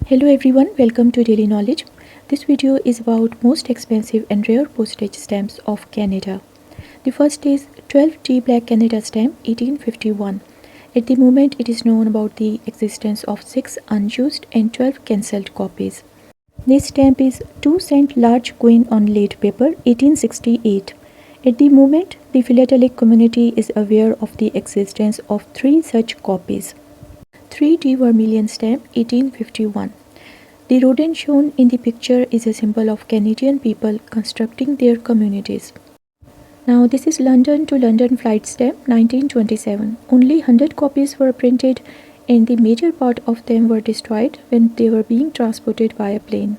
Hello everyone, welcome to Daily Knowledge. This video is about most expensive and rare postage stamps of Canada. The first is 12T Black Canada stamp 1851. At the moment it is known about the existence of 6 unused and 12 cancelled copies. This stamp is 2 cent large coin on lead paper 1868. At the moment the philatelic community is aware of the existence of 3 such copies. 3D vermilion stamp 1851. The rodent shown in the picture is a symbol of Canadian people constructing their communities. Now this is London to London flight stamp 1927. Only 100 copies were printed and the major part of them were destroyed when they were being transported by a plane.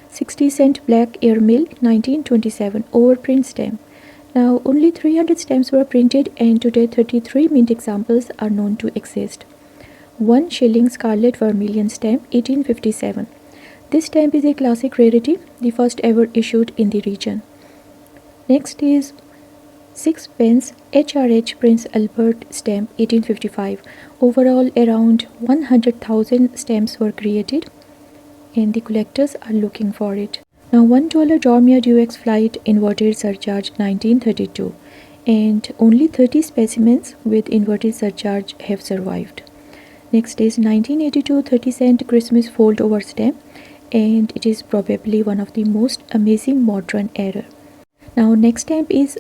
60 cent black airmail 1927 overprint stamp. Now only 300 stamps were printed and today 33 mint examples are known to exist. 1 shilling scarlet vermilion stamp 1857. This stamp is a classic rarity, the first ever issued in the region. Next is 6 pence HRH Prince Albert stamp 1855. Overall around 100,000 stamps were created and the collectors are looking for it. Now $1 Dormier Duex flight inverted surcharge 1932 and only 30 specimens with inverted surcharge have survived. Next is 1982 30 cent Christmas fold over stamp and it is probably one of the most amazing modern error. Now next stamp is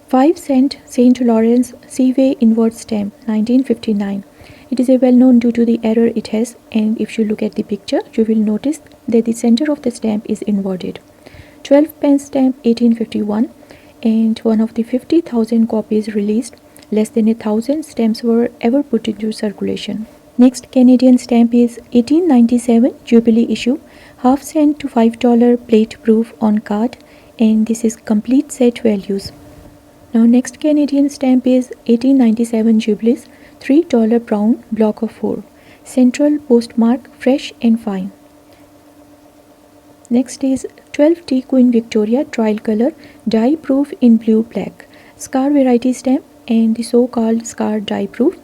5 cent St. Lawrence Seaway invert stamp 1959. It is a well known due to the error it has, and if you look at the picture you will notice that the center of the stamp is inverted. 12 pence stamp 1851 and one of the 50,000 copies released. Less than 1,000 stamps were ever put into circulation. Next Canadian stamp is 1897 Jubilee issue, half cent to $5 plate proof on card, and this is complete set values. Now next Canadian stamp is 1897 Jubilees, $3 brown block of 4, central postmark fresh and fine. Next is 12T Queen Victoria trial color dye proof in blue black, scar variety stamp and the so-called scar dye proof.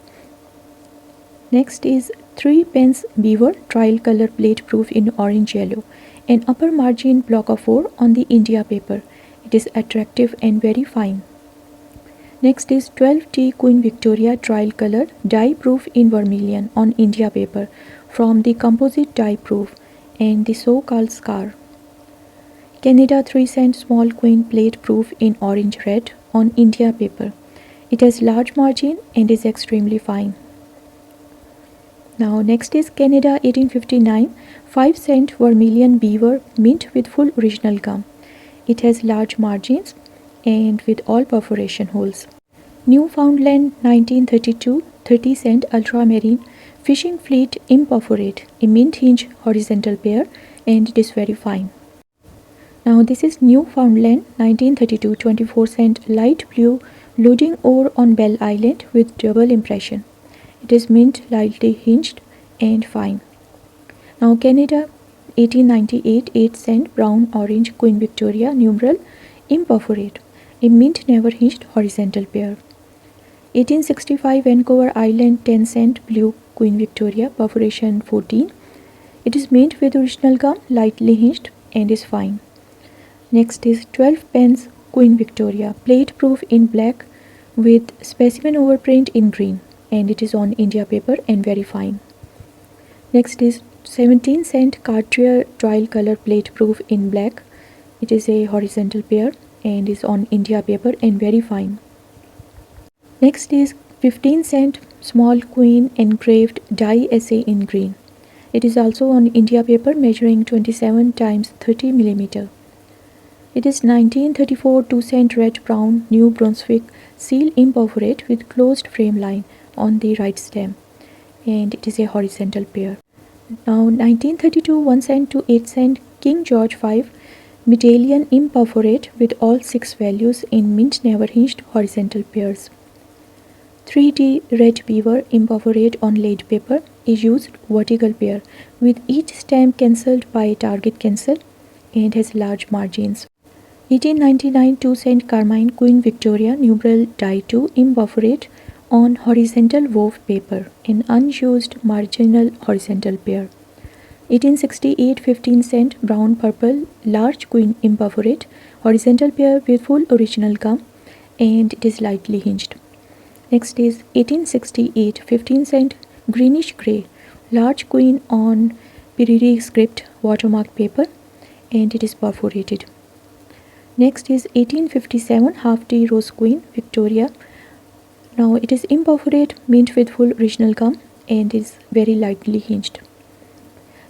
Next is 3 pence beaver trial color plate proof in orange yellow, an upper margin block of 4 on the India paper. It is attractive and very fine. Next is 12T Queen Victoria trial color dye proof in vermilion on India paper from the composite dye proof and the so-called scar. Canada 3 cent small queen plate proof in orange red on India paper. It has large margin and is extremely fine. Now next is Canada 1859 5 cent vermilion beaver mint with full original gum. It has large margins and with all perforation holes. Newfoundland 1932 30 cent ultramarine fishing fleet imperforate, a mint hinge horizontal pair, and it is very fine. Now this is Newfoundland 1932 24 cent light blue loading ore on Bell Island with double impression. It is mint lightly hinged and fine. Now Canada 1898 8 cent brown orange Queen Victoria numeral imperforate, a mint never hinged horizontal pair. 1865 Vancouver Island 10 cent blue Queen Victoria perforation 14. It is mint with original gum, lightly hinged and is fine. Next is 12 pence Queen Victoria plate proof in black with specimen overprint in green, and it is on India paper and very fine. Next is 17 cent Cartier trial color plate proof in black. It is a horizontal pair and is on India paper and very fine. Next is 15 cent small queen engraved die essay in green. It is also on India paper measuring 27 times 30 millimeter. It is 1934 2 cent red brown New Brunswick seal imperforate with closed frame line on the right stem, and it is a horizontal pair. Now 1932 1 cent to 8 cent King George V medallion imperforate with all 6 values in mint never hinged horizontal pairs. 3D red beaver imperforate on lead paper is used vertical pair with each stamp cancelled by target cancel and has large margins. 1899 2 cent carmine Queen Victoria numeral die 2 imperforate on horizontal wove paper in unused marginal horizontal pair. 1868 15 cent brown purple large queen imperforate, horizontal pair with full original gum, and it is lightly hinged. Next is 1868 15 cent greenish grey large queen on Piriri script watermark paper, and it is perforated. Next is 1857 half tea rose queen Victoria. Now it is imperforate mint with full original gum and is very lightly hinged.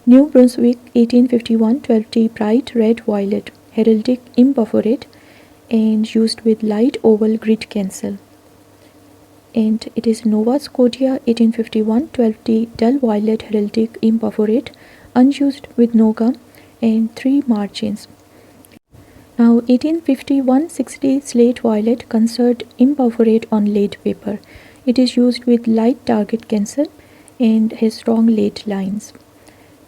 New Brunswick 1851 12 tea bright red violet heraldic imperforate and used with light oval grid cancel. And it is Nova Scotia 1851 12 tea dull violet heraldic imperforate unused with no gum and 3 margins. Now 1851 60 slate violet concert imperforate on lead paper. It is used with light target cancel and has strong lead lines.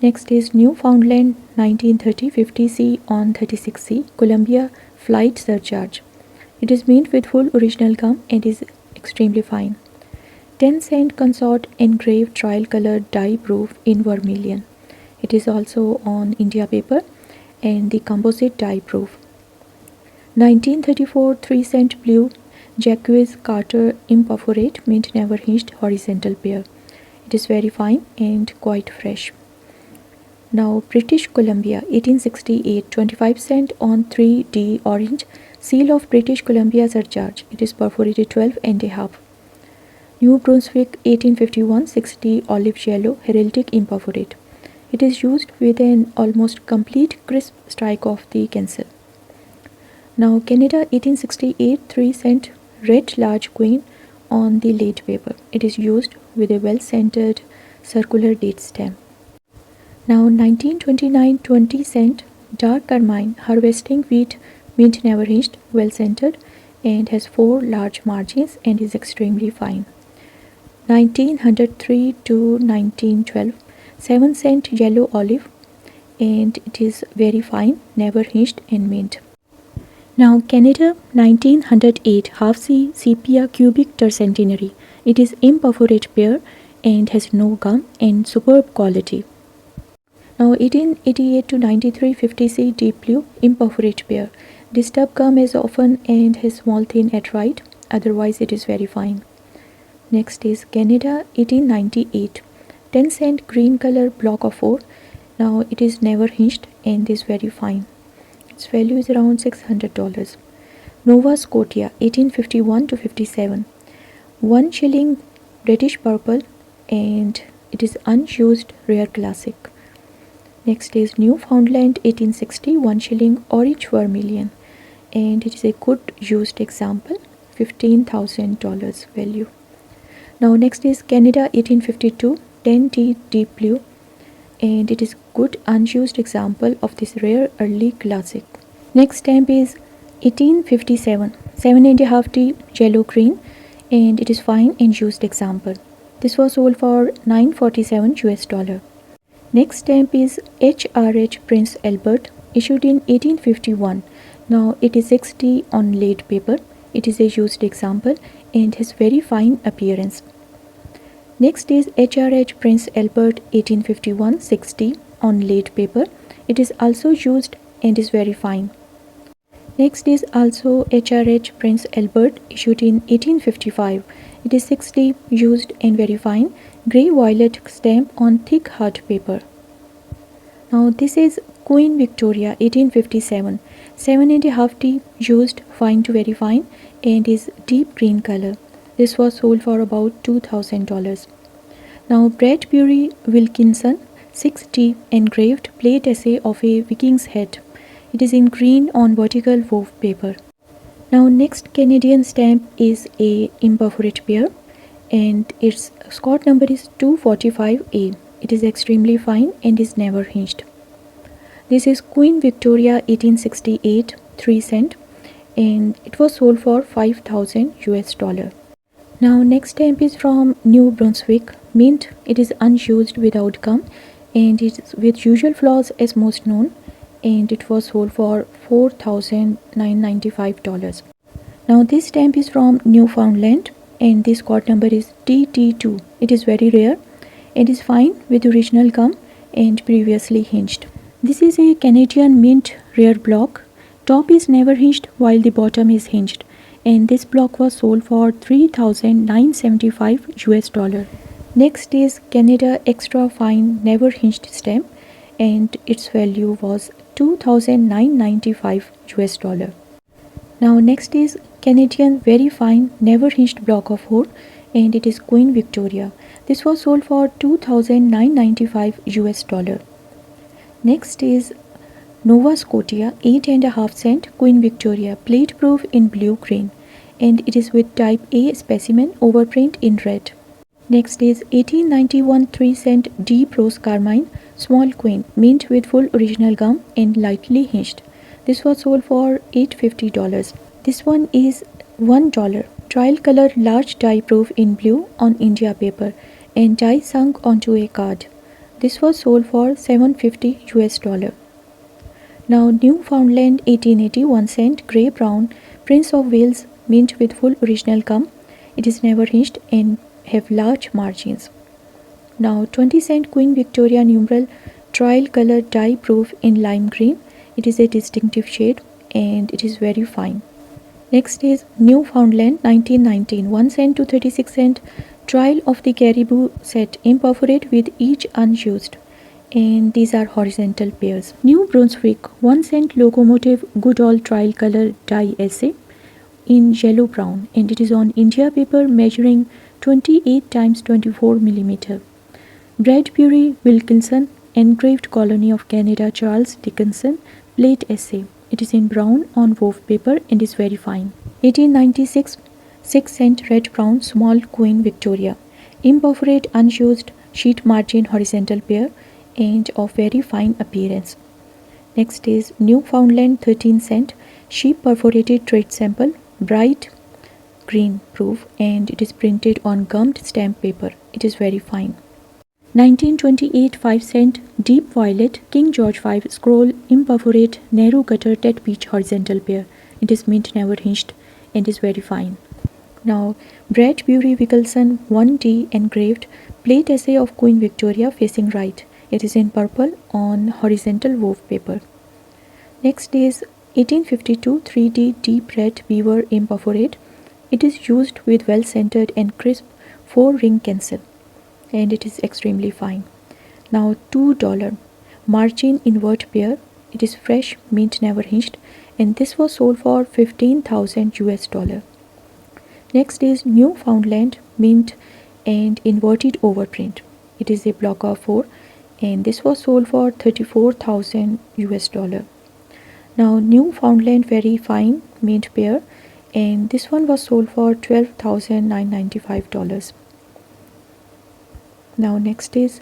Next is Newfoundland 1930 50C on 36C Colombia flight surcharge. It is mint with full original gum and is extremely fine. 10 cent consort engraved trial color dye proof in vermilion. It is also on India paper and the composite dye proof. 1934 3 cent blue Jacques Carter imperforate mint never hinged horizontal pair. It is very fine and quite fresh. Now British Columbia 1868 25 cent on 3D orange seal of British Columbia surcharge. It is perforated 12 and a half. New Brunswick 1851 60 olive yellow heraldic imperforate. It is used with an almost complete crisp strike of the cancel. Now Canada 1868 3 cent red large queen on the lead paper. It is used with a well centered circular date stamp. Now 1929 20 cent dark carmine harvesting wheat mint never hinged well centered and has 4 large margins and is extremely fine. 1903 to 1912 7 cent yellow olive and it is very fine never hinged and mint. Now Canada 1908 half C sepia cubic tercentenary. It is imperforate pair and has no gum and superb quality. Now 1888 to 93 50C deep blue imperforate pair. Disturbed gum is often and has small thin at right, otherwise it is very fine. Next is Canada 1898 10 cent green color block of 4. Now it is never hinged and is very fine. Its value is around $600. Nova Scotia 1851 to 57 1 shilling British purple and it is unused rare classic. Next is Newfoundland 1860 1 shilling orange vermilion and it is a good used example, $15,000 value. Now next is Canada 1852 10T deep blue and it is good unused example of this rare early classic. Next stamp is 1857 7.5T yellow green and it is fine and used example. This was sold for $947. Next stamp is HRH Prince Albert issued in 1851. Now it is 6T on lead paper. It is a used example and has very fine appearance. Next is HRH Prince Albert 1851 6T on lead paper. It is also used and is very fine. Next is also HRH Prince Albert issued in 1855. It is 6T used and very fine. Grey violet stamp on thick hard paper. Now this is Queen Victoria 1857 7.5T used fine to very fine and is deep green color. This was sold for about $2,000. Now Bradbury Wilkinson 6T engraved plate essay of a Viking's head. It is in green on vertical wove paper. Now next Canadian stamp is a imperforate pair and its Scott number is 245A. It is extremely fine and is never hinged. This is Queen Victoria 1868 3 cent and it was sold for $5,000. Now next stamp is from New Brunswick mint. It is unused without gum and it is with usual flaws as most known and it was sold for $4,995. Now this stamp is from Newfoundland and this code number is TT2. It is very rare and is fine with original gum and previously hinged. This is a Canadian mint rare block. Top is never hinged while the bottom is hinged, and this block was sold for $3,975 US. Next is Canada Extra Fine Never Hinged stamp, and its value was $2,995 US. Now next is Canadian Very Fine Never Hinged block of 4, and it is Queen Victoria. This was sold for $2,995 US. Next is Nova Scotia 8.5 cent Queen Victoria plate proof in blue green, and it is with type A specimen overprint in red. Next is 1891 3 cent Deep Rose Carmine small queen mint with full original gum and lightly hinged. This was sold for $850. This one is $1 trial color large die proof in blue on India paper and die sunk onto a card. This was sold for $750 US. Now Newfoundland 1880 1 cent grey brown Prince of Wales mint with full original gum. It is never hinged and have large margins. Now 20 cent Queen Victoria numeral trial color dye proof in lime green. It is a distinctive shade and it is very fine. Next is Newfoundland 1919 1 cent to 36 cent trial of the caribou set imperforate with each unused, and these are horizontal pairs. New Brunswick 1 cent locomotive good old trial color dye essay in yellow brown, and it is on India paper measuring 28 times 24 mm. Bradbury Wilkinson engraved colony of Canada Charles Dickinson plate essay. It is in brown on wove paper and is very fine. 1896 6 cent red brown small Queen Victoria imperforate unused sheet margin horizontal pair and of very fine appearance. Next is Newfoundland 13 cent sheep perforated trade sample bright green proof, and it is printed on gummed stamp paper. It is very fine. 1928 5 cent deep violet King George V scroll imperforate narrow gutter tet peach horizontal pair. It is mint never hinged and is very fine. Now Bradbury Wilkinson 1D engraved plate essay of Queen Victoria facing right. It is in purple on horizontal wove paper. Next is 1852 3D deep red beaver imperforate. It is used with well centered and crisp 4-ring cancel, and it is extremely fine. Now $2 margin invert pair. It is fresh mint never hinged, and this was sold for $15,000 US. Next is Newfoundland mint and inverted overprint. It is a block of 4, and this was sold for $34,000 US. Now Newfoundland very fine mint pair, and this one was sold for $12,995. Now next is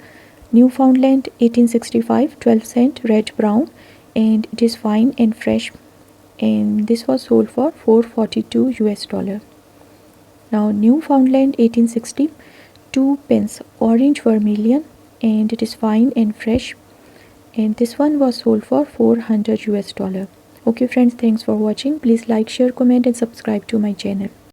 Newfoundland 1865 12 cent red brown, and it is fine and fresh, and this was sold for $442 US. Now Newfoundland 1860 2 pence orange vermilion, and it is fine and fresh, and this one was sold for $400 US. Okay friends, thanks for watching. Please like, share, comment and subscribe to my channel.